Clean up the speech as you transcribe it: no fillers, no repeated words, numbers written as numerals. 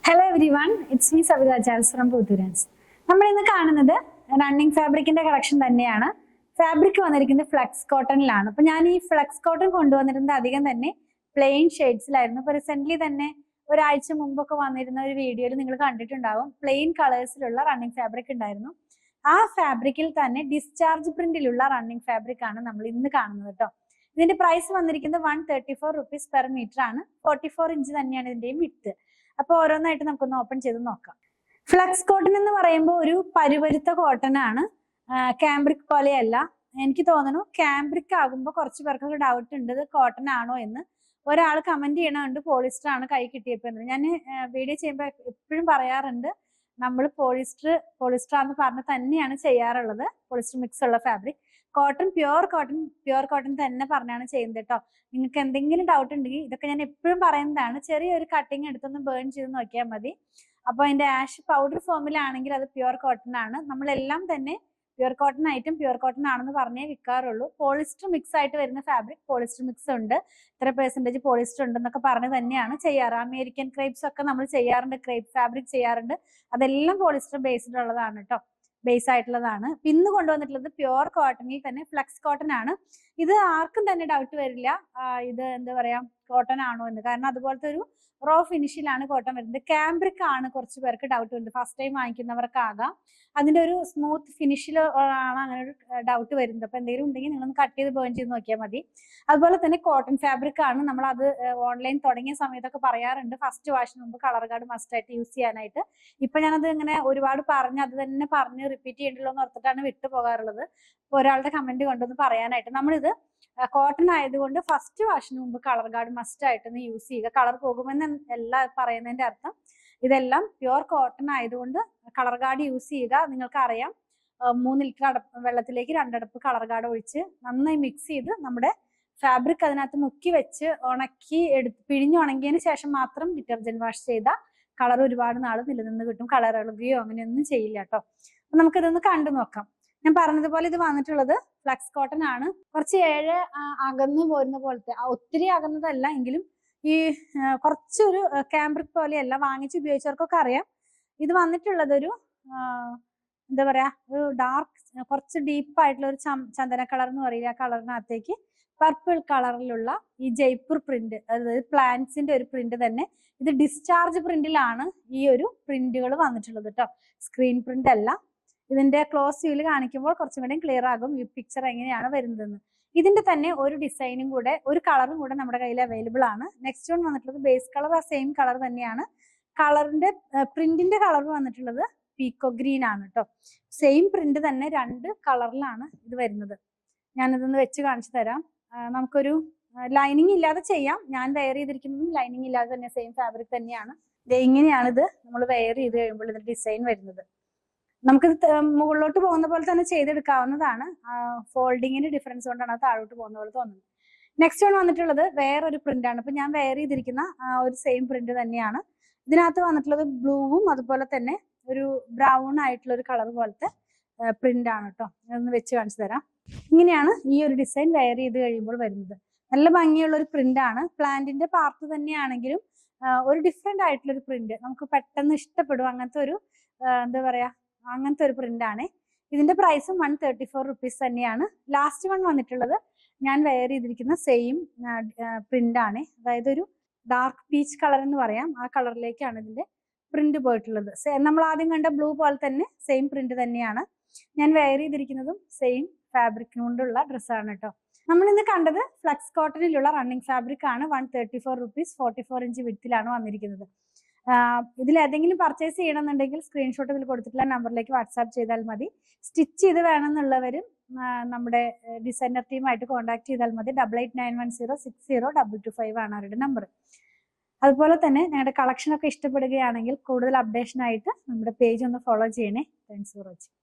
Hello everyone, it's me Savitha Charles from Puthoorans. നമ്മൾ ഇന്ന് കാണുന്നത് റണ്ണിങ് ഫാബ്രിക്കിന്റെ കളക്ഷൻ തന്നെയാണ്. ഫാബ്രിക് വന്നിരിക്കുന്നത് ഫ്ലെക്സ് കോട്ടണിലാണ്. അപ്പൊ ഞാൻ ഈ ഫ്ലെക്സ് കോട്ടൺ കൊണ്ടുവന്നിരുന്നത് അധികം തന്നെ പ്ലെയിൻ ഷെയ്ഡ്സിലായിരുന്നു. ഇപ്പൊ റീസെന്റ് തന്നെ ഒരാഴ്ച മുമ്പൊക്കെ വന്നിരുന്ന ഒരു വീഡിയോയിൽ നിങ്ങൾ കണ്ടിട്ടുണ്ടാവും, പ്ലെയിൻ കളേഴ്സിലുള്ള റണ്ണിങ് ഫാബ്രിക് ഉണ്ടായിരുന്നു. ആ ഫാബ്രിക്കിൽ തന്നെ ഡിസ്ചാർജ് പ്രിന്റിലുള്ള റണ്ണിങ് ഫാബ്രിക് ആണ് നമ്മൾ ഇന്ന് കാണുന്നത് കേട്ടോ. ഇതിന്റെ പ്രൈസ് വന്നിരിക്കുന്നത് 134 റുപ്പീസ് പെർ മീറ്റർ ആണ്. 44 ഇഞ്ച് തന്നെയാണ് ഇതിന്റെയും വിഡ്ത്ത്. അപ്പൊ ഓരോന്നായിട്ട് നമുക്കൊന്ന് ഓപ്പൺ ചെയ്ത് നോക്കാം. ഫ്ലക്സ് കോട്ടൺ എന്ന് പറയുമ്പോൾ ഒരു പരുപരുത്ത കോട്ടൺ ആണ്, കാംബ്രിക് പോലെയല്ല. എനിക്ക് തോന്നുന്നു കാംബ്രിക് ആകുമ്പോൾ കുറച്ച് പേർക്കൊക്കെ ഡൗട്ട് ഉണ്ട് ഇത് കോട്ടൺ ആണോ എന്ന്. ഒരാൾ കമന്റ് ചെയ്യണുണ്ട് പോളിസ്റ്റർ ആണ് കൈ കിട്ടിയപ്പോ എന്ന്. ഞാൻ വീഡിയോ ചെയ്യുമ്പോൾ എപ്പോഴും പറയാറുണ്ട്, നമ്മൾ പോളിസ്റ്റർ ആണെന്ന് പറഞ്ഞ് തന്നെയാണ് ചെയ്യാറുള്ളത്. പോളിസ്റ്റർ മിക്സ് ഉള്ള ഫാബ്രിക് പ്യുവർ കോട്ടൺ തന്നെ പറഞ്ഞാണ് ചെയ്യുന്നത് കേട്ടോ. നിങ്ങൾക്ക് എന്തെങ്കിലും ഡൗട്ട് ഉണ്ടെങ്കിൽ ഇതൊക്കെ ഞാൻ എപ്പോഴും പറയുന്നതാണ്. ചെറിയൊരു കട്ടിങ് എടുത്തൊന്ന് ബേൺ ചെയ്ത് നോക്കിയാൽ മതി. അപ്പൊ അതിന്റെ ആഷ് പൗഡർ ഫോമിലാണെങ്കിൽ അത് പ്യുവർ കോട്ടൺ ആണ്. നമ്മളെല്ലാം തന്നെ പ്യുവർ കോട്ടൺ ആണെന്ന് പറഞ്ഞേ വിൽക്കാറുള്ളൂ. പോളിസ്റ്റർ മിക്സ് ആയിട്ട് വരുന്ന ഫാബ്രിക് പോളിസ്റ്റർ മിക്സ് ഉണ്ട്, ഇത്ര പെർസെന്റേജ് പോളിസ്റ്റർ ഉണ്ട് എന്നൊക്കെ പറഞ്ഞ് തന്നെയാണ് ചെയ്യാറ്. അമേരിക്കൻ ക്രേപ്സ് ഒക്കെ നമ്മൾ ചെയ്യാറുണ്ട്, ക്രേപ്പ് ഫാബ്രിക് ചെയ്യാറുണ്ട്. അതെല്ലാം പോളിസ്റ്റർ ബേസ്ഡ് ഉള്ളതാണ് കേട്ടോ, ബേസ് ആയിട്ടുള്ളതാണ്. ഇന്ന് കൊണ്ടുവന്നിട്ടുള്ളത് പ്യുവർ കോട്ടണിൽ തന്നെ ഫ്ലെക്സ് കോട്ടൺ ആണ്. ഇത് ആർക്കും തന്നെ ഡൗട്ട് വരില്ല ഇത് എന്താ പറയാ കോട്ടൺ ആണോ എന്ന്. കാരണം അതുപോലത്തെ ഒരു റോ ഫിനിഷിലാണ് കോട്ടൺ വരുന്നത്. കാംബ്രിക് ആണ് കുറച്ച് പേർക്ക് ഡൗട്ട് വരുന്നത്, ഫസ്റ്റ് ടൈം വാങ്ങിക്കുന്നവർക്കാകാം. അതിന്റെ ഒരു സ്മൂത്ത് ഫിനിഷിൽ ആണ് അങ്ങനെ ഒരു ഡൗട്ട് വരുന്നത്. അപ്പൊ എന്തെങ്കിലും ഉണ്ടെങ്കിൽ നിങ്ങളൊന്ന് കട്ട് ചെയ്ത് ബേൺ ചെയ്ത് നോക്കിയാൽ മതി. അതുപോലെ തന്നെ കോട്ടൺ ഫാബ്രിക് ആണ്. നമ്മൾ അത് ഓൺലൈൻ തുടങ്ങിയ സമയത്തൊക്കെ പറയാറുണ്ട്, ഫസ്റ്റ് വാഷിന് മുമ്പ് കളർ ഗാർഡ് മസ്റ്റ് ആയിട്ട് യൂസ് ചെയ്യാനായിട്ട്. ഇപ്പൊ ഞാനത് ഇങ്ങനെ ഒരുപാട് പറഞ്ഞ് അത് തന്നെ പറഞ്ഞ് റിപ്പീറ്റ് ചെയ്യണ്ടല്ലോ എന്ന് ഓർത്തിട്ടാണ് വിട്ടു പോകാറുള്ളത്. ഇപ്പൊ ഒരാളുടെ കമന്റ് കൊണ്ടൊന്ന് പറയാനായിട്ട്. നമ്മളിത് കോട്ടൺ ആയതുകൊണ്ട് ഫസ്റ്റ് വാഷിന് മുമ്പ് കളർ ഗാർഡ് മസ്റ്റ് ആയിട്ടൊന്ന് യൂസ് ചെയ്യുക. കളർ പോകുമെന്ന് അല്ല പറയുന്നതിന്റെ അർത്ഥം, ഇതെല്ലാം പ്യുവർ കോട്ടൺ ആയതുകൊണ്ട് കളർ ഗാർഡ് യൂസ് ചെയ്യുക. നിങ്ങൾക്ക് അറിയാം, 3 ലിറ്റർ വെള്ളത്തിലേക്ക് 2 അടപ്പ് കളർ ഗാർഡ് ഒഴിച്ച് നന്നായി മിക്സ് ചെയ്ത് നമ്മുടെ ഫാബ്രിക് അതിനകത്ത് മുക്കി വെച്ച് ഉണക്കി പിഴിഞ്ഞ് ഉണങ്ങിയതിന് ശേഷം മാത്രം ഡിറ്റർജന്റ് വാഷ് ചെയ്താൽ കളർ ഒരുപാട് നാൾ നിലനിന്ന് കിട്ടും. കളർ ഇളകുകയോ അങ്ങനെയൊന്നും ചെയ്യില്ല കേട്ടോ. അപ്പൊ നമുക്കിതൊന്ന് കണ്ടു നോക്കാം. ഞാൻ പറഞ്ഞതുപോലെ ഇത് വന്നിട്ടുള്ളത് ഫ്ലക്സ് കോട്ടൺ ആണ്. കുറച്ച് അകന്നു പോരുന്ന പോലത്തെ, ഒത്തിരി അകന്നതല്ല എങ്കിലും ഈ കുറച്ചൊരു കാംബ്രിക് പോലെയല്ല. വാങ്ങിച്ച് ഉപയോഗിച്ചവർക്കൊക്കെ അറിയാം. ഇത് വന്നിട്ടുള്ളത് ഒരു എന്താ പറയാ ഒരു ഡാർക്ക് കുറച്ച് ഡീപ്പ് ആയിട്ടുള്ള ഒരു ചന്ദന കളർ എന്ന് പറയില്ല, ആ കളറിനകത്തേക്ക് പർപ്പിൾ കളറിലുള്ള ഈ ജയ്പൂർ പ്രിന്റ്, അതായത് പ്ലാന്റ്സിന്റെ ഒരു പ്രിന്റ് തന്നെ. ഇത് ഡിസ്ചാർജ് പ്രിന്റിലാണ് ഈ ഒരു പ്രിന്റുകൾ വന്നിട്ടുള്ളത് കേട്ടോ, സ്ക്രീൻ പ്രിന്റ് അല്ല. ഇതിന്റെ ക്ലോസ് വ്യൂല് കാണിക്കുമ്പോൾ കുറച്ചും കൂടെ ക്ലിയർ ആകും ഈ പിക്ചർ എങ്ങനെയാണ് വരുന്നതെന്ന്. ഇതിന്റെ തന്നെ ഒരു ഡിസൈനും കൂടെ, ഒരു കളറും കൂടെ നമ്മുടെ കയ്യിൽ അവൈലബിൾ ആണ്. നെക്സ്റ്റ് വൺ വന്നിട്ടുള്ളത് ബേസ് കളർ ആ സെയിം കളർ തന്നെയാണ്. കളറിന്റെ പ്രിന്റിന്റെ കളർ വന്നിട്ടുള്ളത് പീക്കോ ഗ്രീൻ ആണ് കേട്ടോ. സെയിം പ്രിന്റ് തന്നെ 2 കളറിലാണ് ഇത് വരുന്നത്. ഞാനിതൊന്ന് വെച്ച് കാണിച്ചു തരാം. നമുക്കൊരു ലൈനിങ് ഇല്ലാതെ ചെയ്യാം. ഞാൻ വെയർ ചെയ്തിരിക്കുന്നതും ലൈനിങ് ഇല്ലാതെ തന്നെ സെയിം ഫാബ്രിക് തന്നെയാണ്. ഇങ്ങനെയാണ് ഇത് നമ്മൾ വെയർ ചെയ്ത് കഴിയുമ്പോൾ ഇതിന്റെ ഡിസൈൻ വരുന്നത്. നമുക്ക് മുകളിലോട്ട് പോകുന്ന പോലെ തന്നെ ചെയ്തെടുക്കാവുന്നതാണ്. ഫോൾഡിങ്ങിന് ഡിഫറൻസ് കൊണ്ടാണ് അത് താഴോട്ട് പോകുന്ന പോലെ തോന്നുന്നത്. നെക്സ്റ്റ് വൺ വന്നിട്ടുള്ളത് വേറൊരു പ്രിന്റ് ആണ്. ഇപ്പൊ ഞാൻ വെയർ ചെയ്തിരിക്കുന്ന ഒരു സെയിം പ്രിന്റ് തന്നെയാണ്. ഇതിനകത്ത് വന്നിട്ടുള്ളത് ബ്ലൂവും അതുപോലെ തന്നെ ഒരു ബ്രൗൺ ആയിട്ടുള്ള ഒരു കളർ പോലത്തെ പ്രിന്റ് ആണ് കേട്ടോ. അതൊന്ന് വെച്ച് കാണിച്ചു തരാം. ഇങ്ങനെയാണ് ഈ ഒരു ഡിസൈൻ വെയർ ചെയ്ത് കഴിയുമ്പോൾ വരുന്നത്. നല്ല ഭംഗിയുള്ള ഒരു പ്രിന്റ് ആണ്. പ്ലാന്റിന്റെ പാർട്ട് തന്നെയാണെങ്കിലും ഒരു ഡിഫറെന്റ് ആയിട്ടുള്ള ഒരു പ്രിന്റ്, നമുക്ക് പെട്ടെന്ന് ഇഷ്ടപ്പെടും. അങ്ങനത്തെ ഒരു എന്താ പറയാ അങ്ങനത്തെ ഒരു പ്രിന്റ് ആണ്. ഇതിന്റെ പ്രൈസും 134 റുപ്പീസ് തന്നെയാണ്. ലാസ്റ്റ് വൺ വന്നിട്ടുള്ളത് ഞാൻ വെയർ ചെയ്തിരിക്കുന്ന സെയിം പ്രിന്റ് ആണ്. അതായത് ഒരു ഡാർക്ക് പീച്ച് കളർ എന്ന് പറയാം, ആ കളറിലേക്കാണ് ഇതിന്റെ പ്രിന്റ് പോയിട്ടുള്ളത്. നമ്മൾ ആദ്യം കണ്ട ബ്ലൂ പോലെ തന്നെ സെയിം പ്രിന്റ് തന്നെയാണ്. ഞാൻ വെയർ ചെയ്തിരിക്കുന്നതും സെയിം ഫാബ്രിക് കൊണ്ടുള്ള ഡ്രസ്സാണ് കേട്ടോ. നമ്മൾ ഇന്ന് കണ്ടത് ഫ്ലക്സ് കോട്ടണിലുള്ള റണ്ണിങ് ഫാബ്രിക് ആണ്. 134 റുപ്പീസ് 44 ഇഞ്ച് വിഡ്ത്തിലാണ് വന്നിരിക്കുന്നത്. ഇതിൽ ഏതെങ്കിലും പർച്ചേസ് ചെയ്യണമെന്നുണ്ടെങ്കിൽ സ്ക്രീൻഷോട്ട് ഇതിൽ കൊടുത്തിട്ടുള്ള നമ്പറിലേക്ക് വാട്സാപ്പ് ചെയ്താൽ മതി. സ്റ്റിച്ച് ചെയ്ത് വേണമെന്നുള്ളവരും നമ്മുടെ ഡിസൈനർ ടീമായിട്ട് കോൺടാക്ട് ചെയ്താൽ മതി. 8891060225 ആണ് അവരുടെ നമ്പർ. അതുപോലെ തന്നെ ഞങ്ങളുടെ കളക്ഷൻ ഒക്കെ ഇഷ്ടപ്പെടുകയാണെങ്കിൽ കൂടുതൽ അപ്ഡേഷൻ ആയിട്ട് നമ്മുടെ പേജ് ഒന്ന് ഫോളോ ചെയ്യണേ. Thanks for watching.